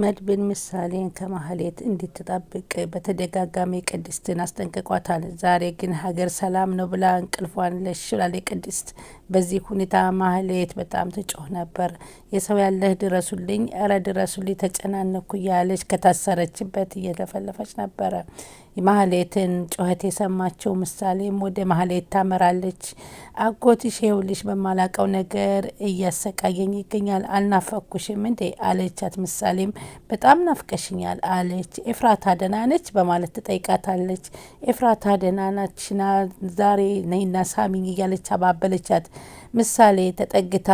መድብል ምሳሌን ከማህሌት እንድትጠብቅ በተደጋጋሚ ቅድስትን አስጠንቅቋታል። ዛሬ ግን ሀገር ሰላም ነው ብላ እንቅልፏን ለሽ ብላለች ቅድስት። በዚህ ሁኔታ ማህሌት በጣም ትጮህ ነበር። የሰው ያለህ ድረሱልኝ፣ እረ ድረሱልኝ፣ ተጨናነኩ እያለች ከታሰረችበት እየለፈለፈች ነበረ። ማህሌትን ጩኸት የሰማችው ምሳሌም ወደ ማህሌት ታመራለች። አጎትሽ ይኸውልሽ በማላቀው ነገር እያሰቃየኝ ይገኛል፣ አልናፈኩሽም እንዴ አለቻት። ምሳሌም በጣም ናፍቀሽኛል አለች። ኤፍራታ ደህና ነች በማለት ትጠይቃታለች። ኤፍራታ ደህና ናችና ዛሬ ነይና ሳሚኝ እያለች አባበለቻት። ምሳሌ ተጠግታ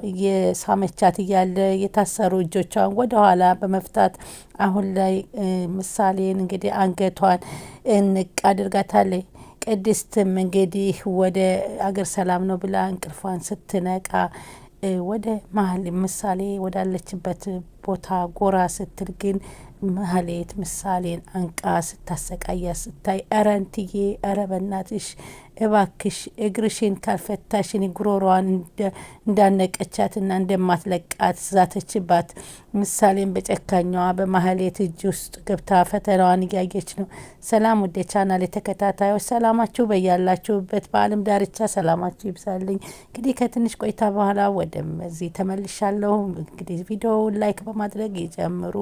እየሳመቻት እያለ የታሰሩ እጆቿን ወደኋላ በመፍታት አሁን ላይ ምሳሌን እንግዲህ አንገቷን እንቅ አድርጋታለች። ቅድስትም እንግዲህ ወደ አገር ሰላም ነው ብላ እንቅልፏን ስትነቃ ወደ መሀል ምሳሌ ወዳለችበት ቦታ ጎራ ስትል ግን ማህሌት ምሳሌን አንቃ ስታሰቃያ ስታይ፣ እረ እንትዬ፣ እረ በናትሽ እባክሽ እግርሽን ካልፈታሽን ጉሮሮዋን እንዳነቀቻትና እንደማትለቃት ዛተችባት። ምሳሌን በጨካኛዋ በማህሌት እጅ ውስጥ ገብታ ፈተናዋን እያየች ነው። ሰላም ወደ ቻናል የተከታታዮች ሰላማችሁ በያላችሁበት በዓለም ዳርቻ ሰላማችሁ ይብዛልኝ። እንግዲህ ከትንሽ ቆይታ በኋላ ወደዚህ ተመልሻለሁ። እንግዲህ ቪዲዮውን ላይክ በማድረግ ይጀምሩ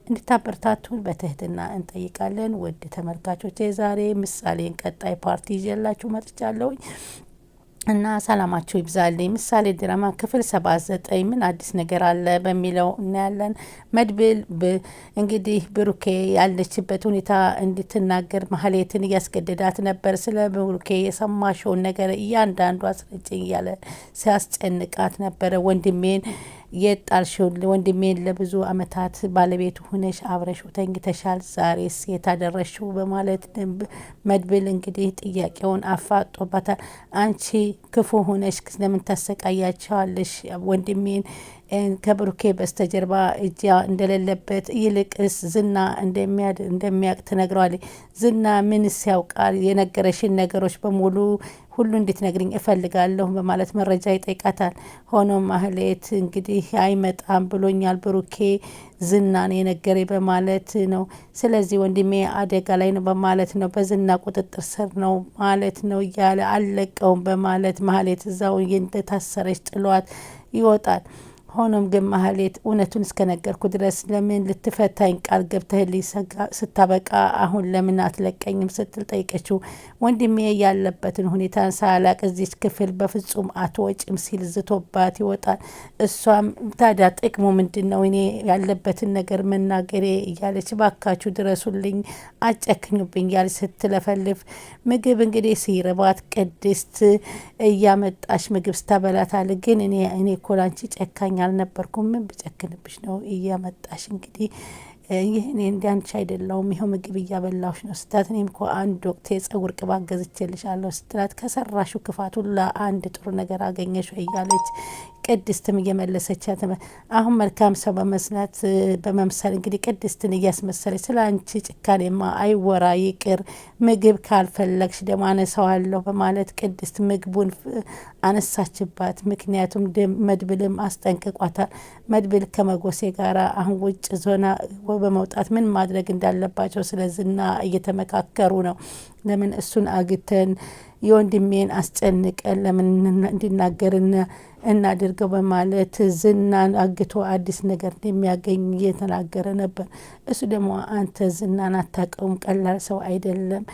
እንድታበረታቱን በትህትና እንጠይቃለን። ውድ ተመልካቾች የዛሬ ምሳሌን ቀጣይ ፓርቲ ይዤላችሁ መጥቻለሁ እና ሰላማችሁ ይብዛልኝ። ምሳሌ ድራማ ክፍል 79 ምን አዲስ ነገር አለ በሚለው እናያለን። መድብል እንግዲህ ብሩኬ ያለችበት ሁኔታ እንድትናገር ማህሌትን እያስገደዳት ነበር። ስለ ብሩኬ የሰማሽውን ነገር እያንዳንዱ አስረጭኝ እያለ ሲያስጨንቃት ነበረ። ወንድሜን የጣልሽውን ወንድሜን ለብዙ አመታት ባለቤቱ ሆነሽ አብረሽው ተኝተሻል፣ ዛሬስ የታደረሽው በማለት መድብል እንግዲህ ጥያቄውን አፋጦባታል። አንቺ ክፉ ሆነሽ ለምን ታሰቃያቸዋለሽ ወንድሜን ከብሩኬ በስተጀርባ እጅ እንደሌለበት ይልቅስ ዝና እንደሚያውቅ ትነግረዋለች። ዝና ምንስ ያውቃል? የነገረሽን ነገሮች በሙሉ ሁሉ እንድትነግሪኝ እፈልጋለሁ በማለት መረጃ ይጠይቃታል። ሆኖም ማህሌት እንግዲህ አይመጣም ብሎኛል ብሩኬ ዝናን የነገሬ በማለት ነው። ስለዚህ ወንድሜ አደጋ ላይ ነው በማለት ነው፣ በዝና ቁጥጥር ስር ነው ማለት ነው እያለ አልለቀውም በማለት ማህሌት እዛው እንደታሰረች ጥሏት ይወጣል። ሆኖም ግን ማህሌት እውነቱን እስከነገርኩ ድረስ ለምን ልትፈታኝ ቃል ገብተህልኝ ስታበቃ አሁን ለምን አትለቀኝም ስትል ጠይቀችው። ወንድሜ ያለበትን ሁኔታ ሳላቅ እዚች ክፍል በፍጹም አትወጭም ሲል ዝቶባት ይወጣል። እሷም ታዲያ ጥቅሙ ምንድን ነው እኔ ያለበትን ነገር መናገሬ እያለች ባካችሁ ድረሱልኝ፣ አጨክኙብኝ እያለች ስትለፈልፍ ምግብ እንግዲህ ሲርባት ቅድስት እያመጣሽ ምግብ ስታበላታል። ግን እኔ እኮ ላንቺ ጨካኝ አልነበርኩም፣ ምን ብጨክንብሽ ነው እያመጣሽ እንግዲህ ይህኔ እንዲያንቺ አይደለውም፣ ይኸው ምግብ እያበላሽ ነው ስትላት፣ እኔም እኮ አንድ ወቅት የጸጉር ቅባት ገዝቼልሻለሁ ስትላት፣ ከሰራሹ ክፋት ሁላ አንድ ጥሩ ነገር አገኘሽ እያለች ቅድስትም እየመለሰቻት አሁን መልካም ሰው በመምሰል እንግዲህ ቅድስትን እያስመሰለች ስለ አንቺ ጭካኔማ አይወራ ይቅር፣ ምግብ ካልፈለግሽ ደግሞ አነሳዋለሁ በማለት ቅድስት ምግቡን አነሳችባት። ምክንያቱም መድብልም አስጠንቅቋታል። መድብል ከመጎሴ ጋር አሁን ውጭ ዞና በመውጣት ምን ማድረግ እንዳለባቸው ስለዝና እየተመካከሩ ነው። ለምን እሱን አግተን የወንድሜን አስጨንቀን ለምን እንዲናገርና እናድርገው በማለት ዝናን አግቶ አዲስ ነገር እንደሚያገኝ እየተናገረ ነበር። እሱ ደግሞ አንተ ዝናን አታውቀውም፣ ቀላል ሰው አይደለም፣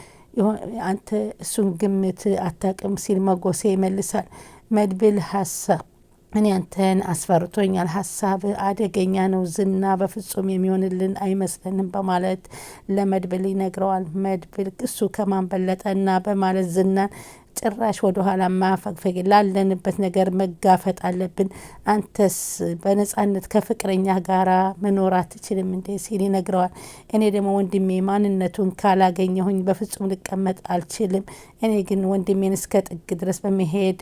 አንተ እሱን ግምት አታውቅም ሲል መጎሴ ይመልሳል። መድብል ሀሳብ እኔ አንተን አስፈርቶኛል፣ ሀሳብ አደገኛ ነው፣ ዝና በፍጹም የሚሆንልን አይመስለንም በማለት ለመድብል ይነግረዋል። መድብል እሱ ከማን በለጠና በማለት ዝናን ጭራሽ ወደ ኋላ ማፈግፈግ ላለንበት ነገር መጋፈጥ አለብን፣ አንተስ በነጻነት ከፍቅረኛ ጋራ መኖር አትችልም እንዴ ሲል ይነግረዋል። እኔ ደግሞ ወንድሜ ማንነቱን ካላገኘሁኝ በፍጹም ልቀመጥ አልችልም፣ እኔ ግን ወንድሜን እስከ ጥግ ድረስ በመሄድ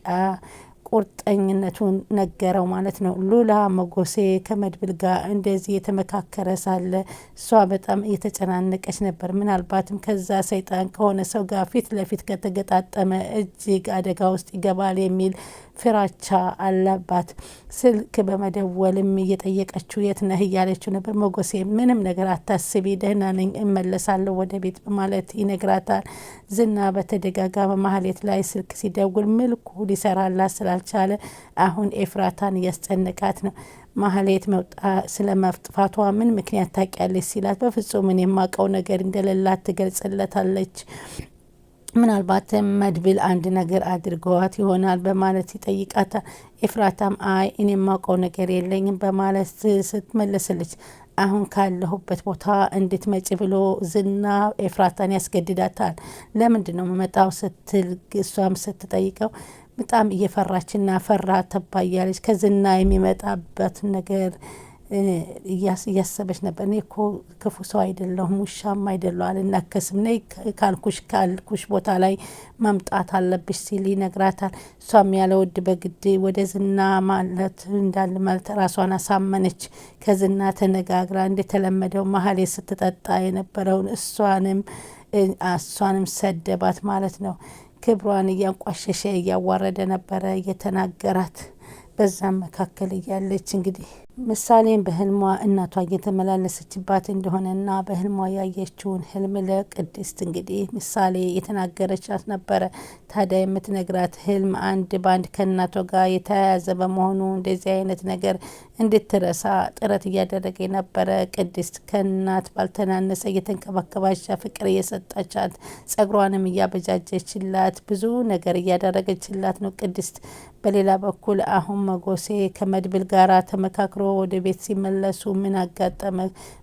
ቁርጠኝነቱን ነገረው ማለት ነው። ሉላ መጎሴ ከመድብል ጋር እንደዚህ የተመካከረ ሳለ እሷ በጣም እየተጨናነቀች ነበር። ምናልባትም ከዛ ሰይጣን ከሆነ ሰው ጋር ፊት ለፊት ከተገጣጠመ እጅግ አደጋ ውስጥ ይገባል የሚል ፍራቻ አለባት። ስልክ በመደወልም እየጠየቀችው የት ነህ እያለችው ነበር። መጎሴ ምንም ነገር አታስቢ፣ ደህና ነኝ፣ እመለሳለሁ ወደ ቤት በማለት ይነግራታል። ዝና በተደጋጋሚ ማህሌት ላይ ስልክ ሲደውል ምልኩ ሊሰራላት ስላልቻለ አሁን ኤፍራታን እያስጨነቃት ነው። ማህሌት ስለ መጥፋቷ ምን ምክንያት ታውቂያለች ሲላት በፍጹም እኔ የማውቀው ነገር እንደሌላት ትገልጽለታለች። ምናልባትም መድብል አንድ ነገር አድርገዋት ይሆናል በማለት ይጠይቃታል። ኤፍራታም አይ እኔ የማውቀው ነገር የለኝም በማለት ስትመለስልች አሁን ካለሁበት ቦታ እንድትመጪ ብሎ ዝና ኤፍራታን ያስገድዳታል። ለምንድን ነው የምመጣው ስትል እሷም ስትጠይቀው በጣም እየፈራችና ፈራ ተባ እያለች ከዝና የሚመጣበት ነገር እያሰበች ነበር። እኔ እኮ ክፉ ሰው አይደለሁም፣ ውሻም አይደለሁ፣ አልናከስም፣ ነይ ካልኩሽ ቦታ ላይ መምጣት አለብሽ ሲል ይነግራታል። እሷም ያለ ውድ በግድ ወደ ዝና ማለት እንዳለ ማለት ራሷን አሳመነች። ከዝና ተነጋግራ እንደተለመደው ማህሌት ስትጠጣ የነበረውን እሷንም ሰደባት ማለት ነው። ክብሯን እያንቋሸሸ እያዋረደ ነበረ እየተናገራት። በዛም መካከል እያለች እንግዲህ ምሳሌም በህልሟ እናቷ እየተመላለሰችባት እንደሆነና በህልሟ ያየችውን ህልም ለቅድስት እንግዲህ ምሳሌ የተናገረቻት ነበረ። ታዲያ የምትነግራት ህልም አንድ ባንድ ከእናቷ ጋር የተያያዘ በመሆኑ እንደዚህ አይነት ነገር እንድትረሳ ጥረት እያደረገ ነበረ። ቅድስት ከእናት ባልተናነሰ እየተንከባከባቻ ፍቅር እየሰጣቻት ጸጉሯንም እያበጃጀችላት ብዙ ነገር እያደረገችላት ነው ቅድስት። በሌላ በኩል አሁን መጎሴ ከመድብል ጋራ ተመካክሮ ወደ ቤት ሲመለሱ ምን አጋጠመ፣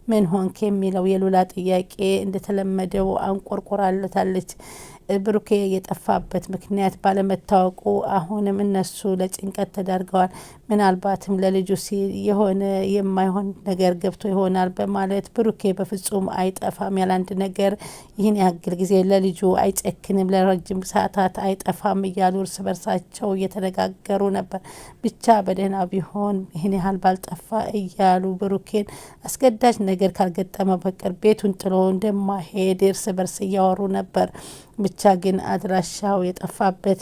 ምን ሆንክ የሚለው የሉላ ጥያቄ እንደተለመደው አንቆርቆራለታለች። ብሩኬ የጠፋበት ምክንያት ባለመታወቁ አሁንም እነሱ ለጭንቀት ተዳርገዋል። ምናልባትም ለልጁ ሲል የሆነ የማይሆን ነገር ገብቶ ይሆናል በማለት ብሩኬ በፍጹም አይጠፋም፣ ያላንድ ነገር ይህን ያክል ጊዜ ለልጁ አይጨክንም፣ ለረጅም ሰዓታት አይጠፋም እያሉ እርስ በርሳቸው እየተነጋገሩ ነበር። ብቻ በደህና ቢሆን ይህን ያህል ባልጠፋ እያሉ ብሩኬን አስገዳጅ ነገር ካልገጠመ በቀር ቤቱን ጥሎ እንደማይሄድ እርስ በርስ እያወሩ ነበር። ብቻ ግን አድራሻው የጠፋበት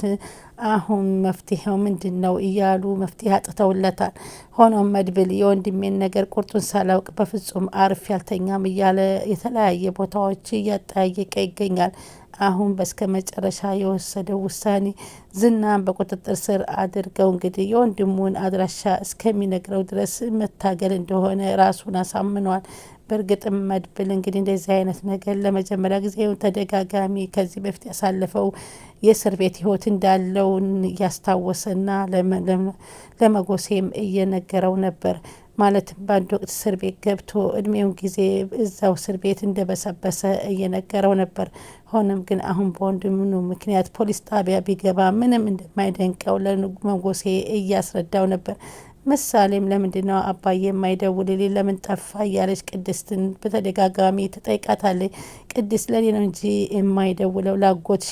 አሁን መፍትሄው ምንድን ነው እያሉ መፍትሄ አጥተውለታል። ሆኖም መድብል የወንድሜን ነገር ቁርጡን ሳላውቅ በፍጹም አርፍ ያልተኛም እያለ የተለያየ ቦታዎች እያጠያየቀ ይገኛል። አሁን በስከ መጨረሻ የወሰደው ውሳኔ ዝናን በቁጥጥር ስር አድርገው እንግዲህ የወንድሙን አድራሻ እስከሚነግረው ድረስ መታገል እንደሆነ ራሱን አሳምኗል። በእርግጥም መድብል እንግዲህ እንደዚህ አይነት ነገር ለመጀመሪያ ጊዜ ተደጋጋሚ ከዚህ በፊት ያሳለፈው የእስር ቤት ህይወት እንዳለውን እያስታወሰና ለመጎሴም እየነገረው ነበር። ማለትም በአንድ ወቅት እስር ቤት ገብቶ እድሜውን ጊዜ እዛው እስር ቤት እንደበሰበሰ እየነገረው ነበር። ሆኖም ግን አሁን በወንድሙ ምክንያት ፖሊስ ጣቢያ ቢገባ ምንም እንደማይደንቀው ለመጎሴ እያስረዳው ነበር። ምሳሌም ለምንድን ነው አባዬ የማይደውልልኝ ለምን ጠፋ እያለች ቅድስትን በተደጋጋሚ ትጠይቃታለች። ቅድስት ለኔ ነው እንጂ የማይደውለው ላጎትሽ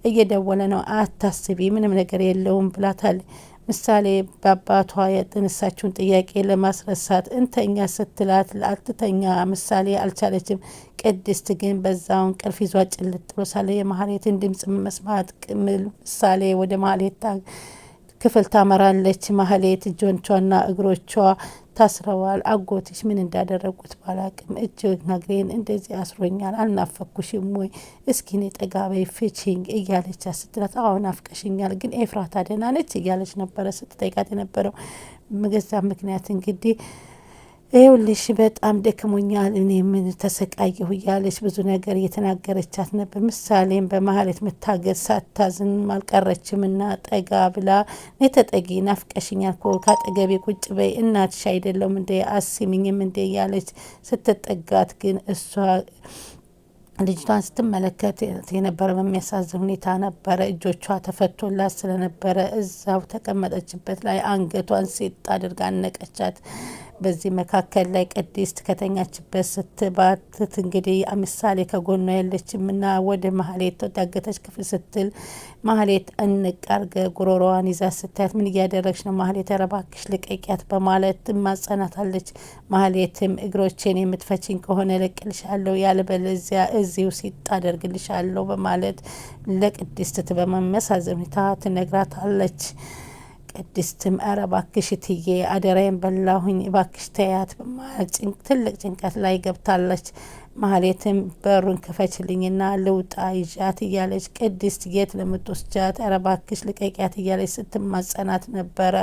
እየደወለ ነው፣ አታስቢ፣ ምንም ነገር የለውም ብላታለች። ምሳሌ በአባቷ የተነሳችውን ጥያቄ ለማስረሳት እንተኛ ስትላት አትተኛ ምሳሌ አልቻለችም። ቅድስት ግን በዛውን ቅልፍ ይዟ ጭልጥ ብሎ ሳለ የማህሌትን ድምጽ መስማት ምሳሌ ወደ ማህሌት ክፍል ታመራለች። ማህሌት እጆቿና እግሮቿ ታስረዋል። አጎትሽ ምን እንዳደረጉት ባላቅም እጅና እግሬን እንደዚህ አስሮኛል፣ አልናፈኩሽም ወይ? እስኪ እኔ ጠጋ በይ ፍቺኝ እያለች ስትላት አሁን አፍቀሽኛል፣ ግን ኤፍራታ ደህና ነች እያለች ነበረ ስትጠይቃት የነበረው። መገዛ ምክንያት እንግዲህ ይኸውልሽ በጣም ደክሞኛል፣ እኔ ምን ተሰቃየሁ እያለች ብዙ ነገር እየተናገረቻት ነበር። ምሳሌም በማህሌት መታገድ ሳታዝን አልቀረችም እና ጠጋ ብላ ተጠጊ፣ ናፍቀሽኛል እኮ ካጠገቤ ቁጭ በይ፣ እናትሽ አይደለም እንደ አስሚኝም እንደ እያለች ስትጠጋት ግን እሷ ልጅቷን ስትመለከት የነበረ በሚያሳዝን ሁኔታ ነበረ። እጆቿ ተፈቶላት ስለነበረ እዛው ተቀመጠችበት ላይ አንገቷን ሴት አድርጋ አነቀቻት። በዚህ መካከል ላይ ቅድስት ከተኛችበት ስትባትት እንግዲህ ምሳሌ ከጎኗ የለችምና ወደ ማህሌት ተዳገተች ክፍል ስትል ማህሌት እንቅ አርገ ጉሮሮዋን ይዛ ስታያት ምን እያደረግሽ ነው ማህሌት? ኧረ እባክሽ ልቀቂያት በማለት ትማጸናታለች። ማህሌትም እግሮቼን የምትፈችኝ ከሆነ እለቅልሻለሁ፣ ያለበለዚያ እዚሁ ሲጥ አደርግልሻለሁ በማለት ለቅድስት በመመሳዘን ሁኔታ ትነግራታለች። ቅድስትም ኧረ እባክሽ እትዬ አደራዬን በላሁኝ እባክሽ ተያት በማለት ትልቅ ጭንቀት ላይ ገብታለች። ማህሌትም በሩን ክፈችልኝና ልውጣ ይዣት እያለች ቅድስት የት ለምትወስጃት? ኧረ እባክሽ ልቀቂያት እያለች ስትማጸናት ነበረ።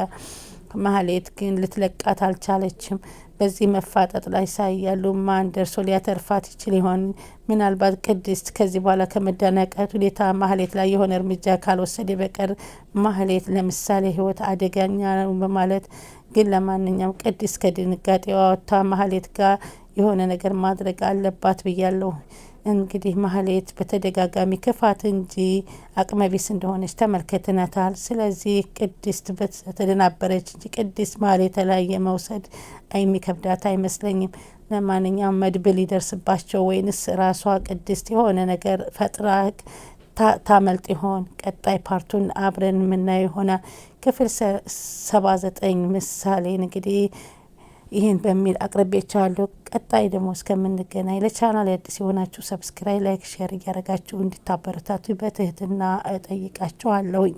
ማህሌት ግን ልትለቃት አልቻለችም። በዚህ መፋጠጥ ላይ ሳያሉ ማን ደርሶ ሊያተርፋት ይችል ይሆን? ምናልባት ቅድስት ከዚህ በኋላ ከመደናቀት ሁኔታ ማህሌት ላይ የሆነ እርምጃ ካልወሰደ በቀር ማህሌት ለምሳሌ ህይወት አደገኛ ነው በማለት ግን ለማንኛውም ቅድስት ከድንጋጤዋ ወጥታ ማህሌት ጋር የሆነ ነገር ማድረግ አለባት ብያለሁ። እንግዲህ ማህሌት በተደጋጋሚ ክፋት እንጂ አቅመቢስ እንደሆነች ተመልክተናታል። ስለዚህ ቅድስት በተደናበረች እንጂ ቅድስት ማህሌት ላይ የመውሰድ የሚከብዳት አይመስለኝም። ለማንኛውም መድብል ይደርስባቸው ወይንስ ራሷ ቅድስት የሆነ ነገር ፈጥራ ታመልጥ ይሆን? ቀጣይ ፓርቱን አብረን የምናየው ይሆናል። ክፍል 79 ምሳሌን እንግዲህ ይህን በሚል አቅርቤቻለሁ። ቀጣይ ደግሞ እስከምንገናኝ ለቻናል አዲስ የሆናችሁ ሰብስክራይብ፣ ላይክ፣ ሼር እያደረጋችሁ እንድታበረታቱ በትህትና እጠይቃችኋለሁኝ።